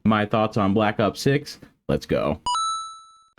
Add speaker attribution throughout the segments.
Speaker 1: my thoughts on Black Ops 6. Let's go.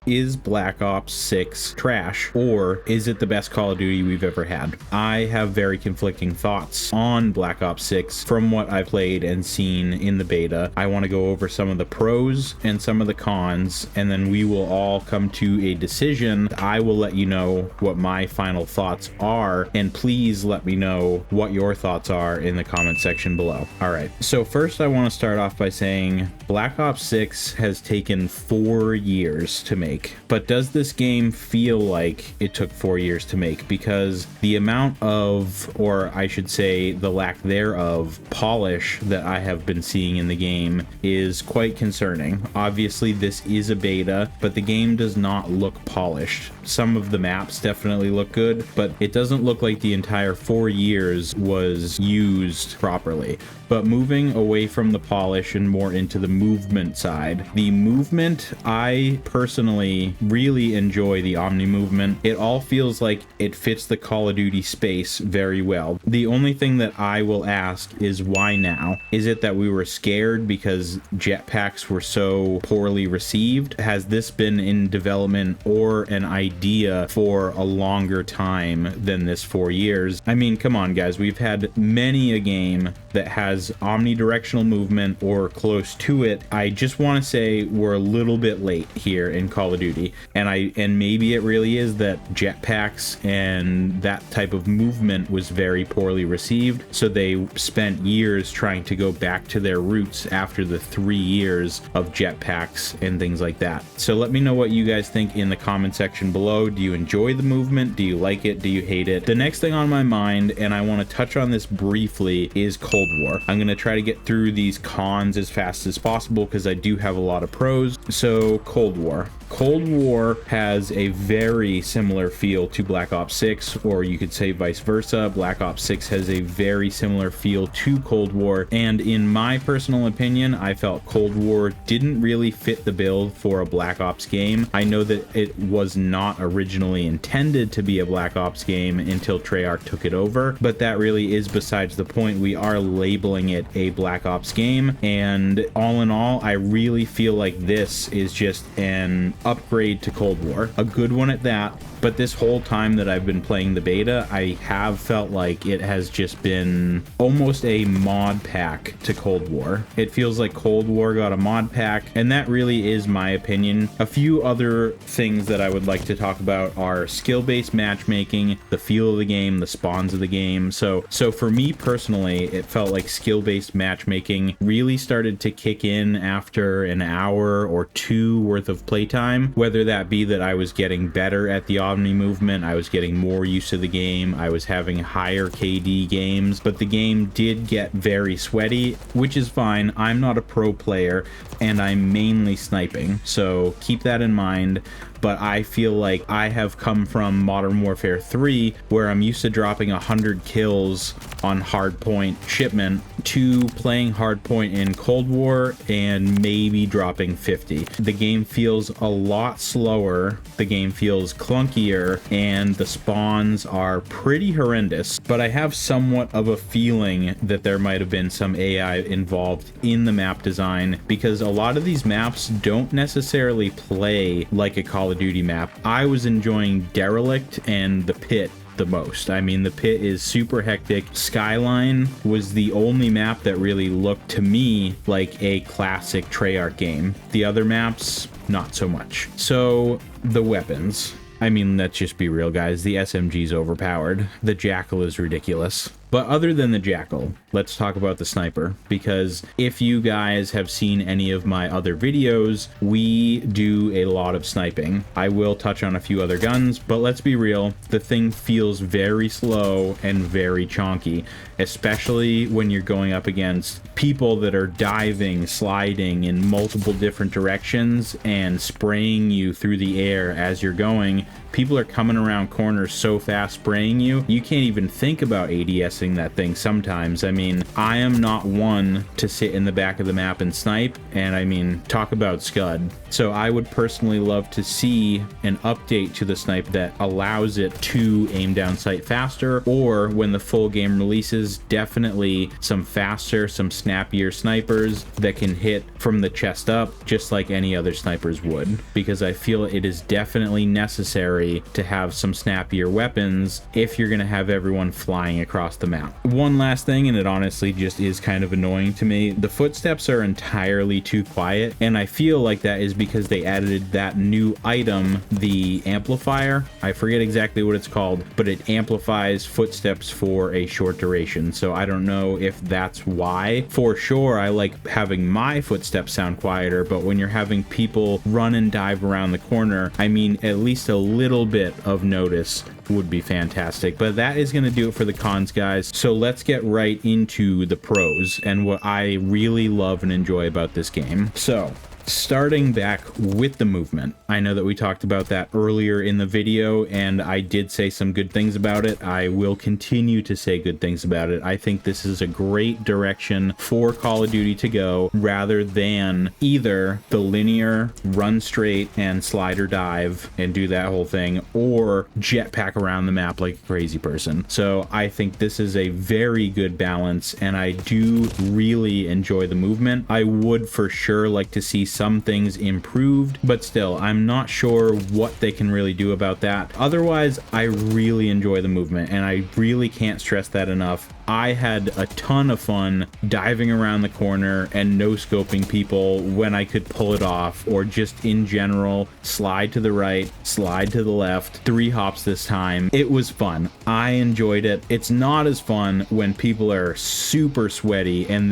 Speaker 1: Is Black Ops 6 trash, or is it the best Call of Duty we've ever had? I have very conflicting thoughts on Black Ops 6 from what I've played and seen in the beta. I want to go over some of the pros and some of the cons, and then we will all come to a decision. I will let you know what my final thoughts are, and please let me know what your thoughts are in the comment section below. All right, so first I want to start off by saying Black Ops 6 has taken 4 years to make. But does this game feel like it took 4 years to make? Because the amount of, or I should say the lack thereof, polish that I have been seeing in the game is quite concerning. Obviously this is a beta, but the game does not look polished. Some of the maps definitely look good, but it doesn't look like the entire 4 years was used properly. But moving away from the polish and more into the movement side, the movement, I personally really enjoy the Omni movement. It all feels like it fits the Call of Duty space very well. The only thing that I will ask is why now? Is it that we were scared because jetpacks were so poorly received? Has this been in development or an idea for a longer time than this 4 years? I mean, come on guys, we've had many a game that has omnidirectional movement or close to it. I just want to say we're a little bit late here in Call of Duty, and maybe it really is that jetpacks and that type of movement was very poorly received, so they spent years trying to go back to their roots after the 3 years of jetpacks and things like that. So let me know what you guys think in the comment section below. Do you enjoy the movement? Do you like it? Do you hate it? The next thing on my mind, and I want to touch on this briefly, is Cold War. I'm going to try to get through these cons as fast as possible because I do have a lot of pros. So Cold War. Cold War has a very similar feel to Black Ops 6, or you could say vice versa. Black Ops 6 has a very similar feel to Cold War, and in my personal opinion, I felt Cold War didn't really fit the bill for a Black Ops game. I know that it was not originally intended to be a Black Ops game until Treyarch took it over, but that really is besides the point. We are labeling it a Black Ops game, and all in all, I really feel like this is just an upgrade to Cold War, a good one at that. But this whole time that I've been playing the beta, I have felt like it has just been almost a mod pack to Cold War. It feels like Cold War got a mod pack, and that really is my opinion. A few other things that I would like to talk about are skill-based matchmaking, the feel of the game, the spawns of the game. So for me personally, it felt like skill-based matchmaking really started to kick in after an hour or two worth of playtime, whether that be that I was getting better at the Omni movement, I was getting more used to the game, I was having higher KD games, but the game did get very sweaty, which is fine. I'm not a pro player and I'm mainly sniping, so keep that in mind. But I feel like I have come from Modern Warfare 3, where I'm used to dropping 100 kills on hardpoint shipment, to playing hardpoint in Cold War and maybe dropping 50. The game feels a lot slower, the game feels clunkier, and the spawns are pretty horrendous. But I have somewhat of a feeling that there might have been some AI involved in the map design, because a lot of these maps don't necessarily play like a Call of Duty map. I was enjoying Derelict and the Pit the most. I mean, the Pit is super hectic. Skyline was the only map that really looked to me like a classic Treyarch game. The other maps, not so much. So the weapons. I mean, let's just be real, guys. The SMG's overpowered. The Jackal is ridiculous. But other than the Jackal, let's talk about the Sniper, because if you guys have seen any of my other videos, we do a lot of sniping. I will touch on a few other guns, but let's be real, the thing feels very slow and very chonky, especially when you're going up against people that are diving, sliding in multiple different directions and spraying you through the air as you're going. People are coming around corners so fast spraying you, you can't even think about ADS missing that thing sometimes. I mean, I am not one to sit in the back of the map and snipe, and I mean, talk about scud. So I would personally love to see an update to the snipe that allows it to aim down sight faster, or when the full game releases, definitely some faster, some snappier snipers that can hit from the chest up just like any other snipers would, because I feel it is definitely necessary to have some snappier weapons if you're going to have everyone flying across the map. One last thing, and it honestly just is kind of annoying to me, the footsteps are entirely too quiet, and I feel like that is because they added that new item, the amplifier. I forget exactly what it's called, but it amplifies footsteps for a short duration. So I don't know if that's why. For sure, I like having my footsteps sound quieter, but when you're having people run and dive around the corner, I mean, at least a little bit of notice would be fantastic. But that is going to do it for the cons, guys. So let's get right into the pros and what I really love and enjoy about this game. So starting back with the movement, I know that we talked about that earlier in the video, and I did say some good things about it. I will continue to say good things about it. I think this is a great direction for Call of Duty to go, rather than either the linear run straight and slide or dive and do that whole thing, or jetpack around the map like a crazy person. So I think this is a very good balance, and I do really enjoy the movement. I would for sure like to see some things improved, but still, I'm not sure what they can really do about that. Otherwise, I really enjoy the movement, and I really can't stress that enough. I had a ton of fun diving around the corner and no-scoping people when I could pull it off, or just in general, slide to the right, slide to the left, 3 hops this time. It was fun. I enjoyed it. It's not as fun when people are super sweaty and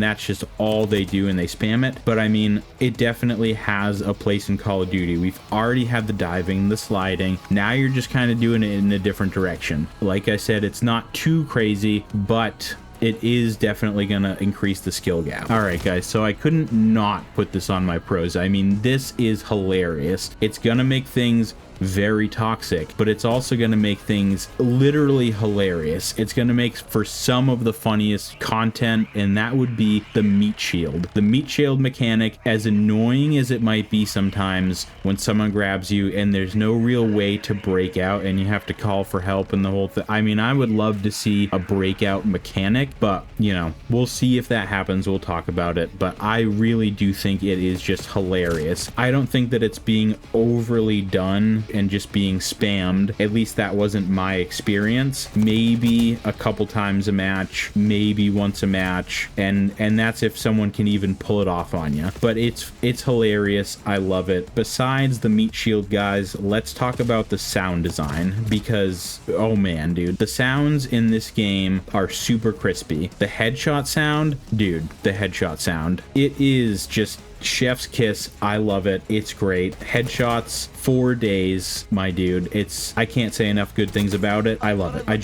Speaker 1: that's just all they do and they spam it. But I mean, it definitely has a place in Call of Duty. We've already had the diving, the sliding. Now you're just kind of doing it in a different direction. Like I said, it's not too crazy, but it is definitely going to increase the skill gap. All right, guys, so I couldn't not put this on my pros. I mean, this is hilarious. It's going to make things very toxic, but it's also going to make things literally hilarious. It's going to make for some of the funniest content, and that would be the meat shield. The meat shield mechanic, as annoying as it might be sometimes when someone grabs you and there's no real way to break out and you have to call for help and the whole thing. I mean, I would love to see a breakout mechanic, but you know, we'll see if that happens. We'll talk about it, but I really do think it is just hilarious. I don't think that it's being overly done and just being spammed. At least that wasn't my experience. Maybe a couple times a match, maybe once a match, and that's if someone can even pull it off on you. But it's hilarious. I love it. Besides the meat shield, guys, let's talk about the sound design, because oh man, dude, the sounds in this game are super crispy. The headshot sound, dude, the headshot sound, it is just chef's kiss. I love it. It's great. Headshots for days, my dude. I can't say enough good things about it. I love it. I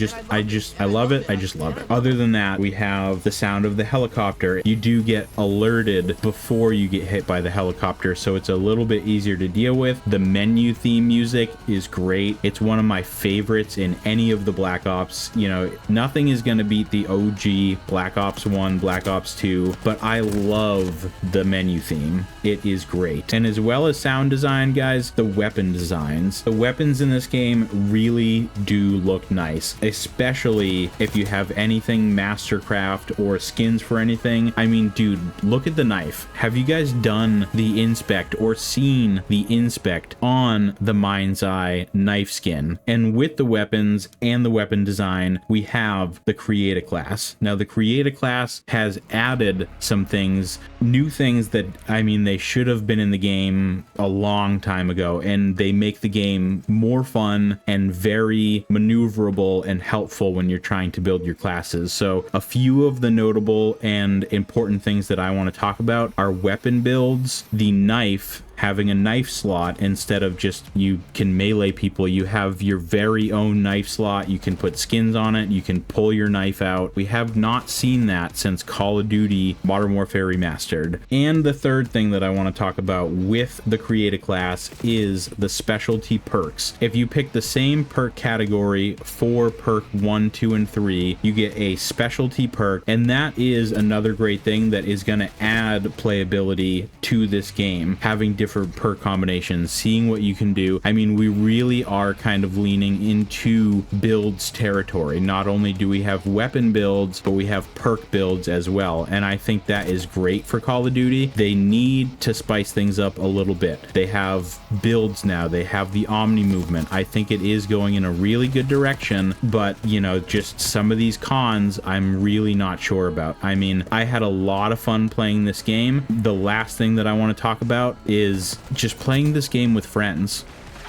Speaker 1: love it. I just love it. Other than that, we have the sound of the helicopter. You do get alerted before you get hit by the helicopter, so it's a little bit easier to deal with. The menu theme music is great. It's one of my favorites in any of the Black Ops. You know, nothing is going to beat the OG Black Ops 1, Black Ops 2, but I love the menu theme. It is great. And as well as sound design, guys, the weapon designs. The weapons in this game really do look nice, especially if you have anything Mastercraft or skins for anything. I mean, dude, look at the knife. Have you guys done the inspect or seen the inspect on the Mind's Eye knife skin? And with the weapons and the weapon design, we have the Create a class. Now, the Create a class has added some things, new things that I mean, they should have been in the game a long time ago, and they make the game more fun and very maneuverable and helpful when you're trying to build your classes. So a few of the notable and important things that I want to talk about are weapon builds. The knife having a knife slot instead of just you can melee people. You have your very own knife slot. You can put skins on it. You can pull your knife out. We have not seen that since Call of Duty Modern Warfare Remastered. And the third thing that I want to talk about with the Create a Class is the specialty perks. If you pick the same perk category for perk 1, 2, and 3, you get a specialty perk, and that is another great thing that is going to add playability to this game, having different perk combinations, seeing what you can do. I mean, we really are kind of leaning into builds territory. Not only do we have weapon builds, but we have perk builds as well, and I think that is great for Call of Duty. They need to spice things up a little bit. They have builds now. They have the Omni movement. I think it is going in a really good direction, but you know, just some of these cons I'm really not sure about. I mean, I had a lot of fun playing this game. The last thing that I want to talk about is just playing this game with friends.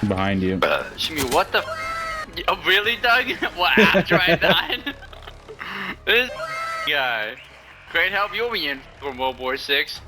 Speaker 1: Behind you.
Speaker 2: Shimmy, what the oh, really, Doug? What, after I died? This guy. Great help you'll be in for World War 6.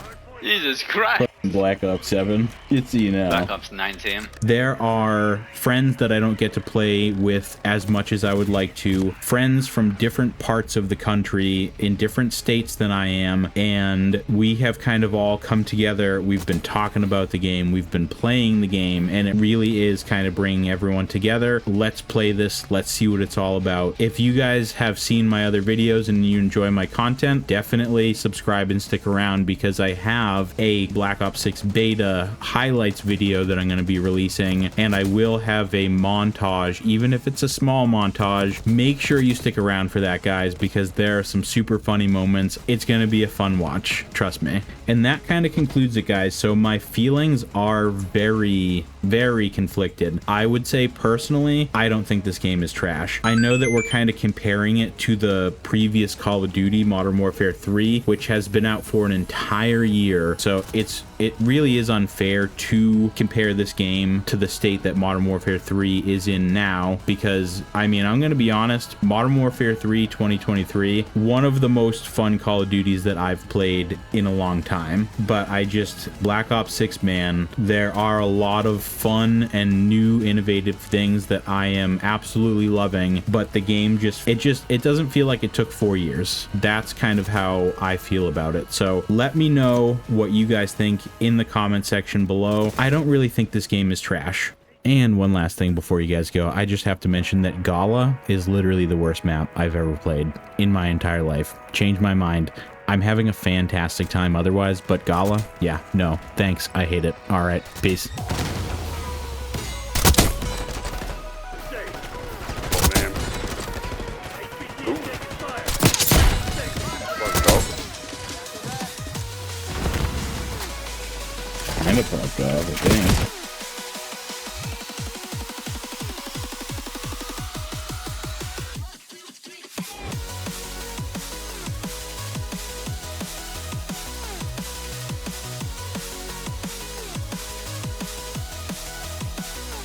Speaker 2: Jesus Christ.
Speaker 1: Black Ops 7. It's, you know.
Speaker 2: Black Ops 19.
Speaker 1: There are friends that I don't get to play with as much as I would like to. Friends from different parts of the country, in different states than I am, and we have kind of all come together. We've been talking about the game. We've been playing the game, and it really is kind of bringing everyone together. Let's play this. Let's see what it's all about. If you guys have seen my other videos and you enjoy my content, definitely subscribe and stick around, because I have a Black Ops 6 beta highlights video that I'm going to be releasing, and I will have a montage, even if it's a small montage. Make sure you stick around for that, guys, because there are some super funny moments. It's going to be a fun watch, trust me. And that kind of concludes it, guys. So my feelings are very conflicted. I would say personally, I don't think this game is trash. I know that we're kind of comparing it to the previous Call of Duty Modern Warfare 3, which has been out for an entire year, so it really is unfair to compare this game to the state that Modern Warfare 3 is in now, because I mean, I'm going to be honest, Modern Warfare 3 2023, one of the most fun Call of Duties that I've played in a long time. But Black Ops 6, man, there are a lot of fun and new innovative things that I am absolutely loving, but the game it doesn't feel like it took 4 years. That's kind of how I feel about it. So let me know what you guys think in the comment section below. I don't really think this game is trash. And one last thing before you guys go, I just have to mention that Gala is literally the worst map I've ever played in my entire life. Changed my mind. I'm having a fantastic time otherwise, but Gala, yeah, no, thanks. I hate it. All right, peace. I'm a fucked up, I think.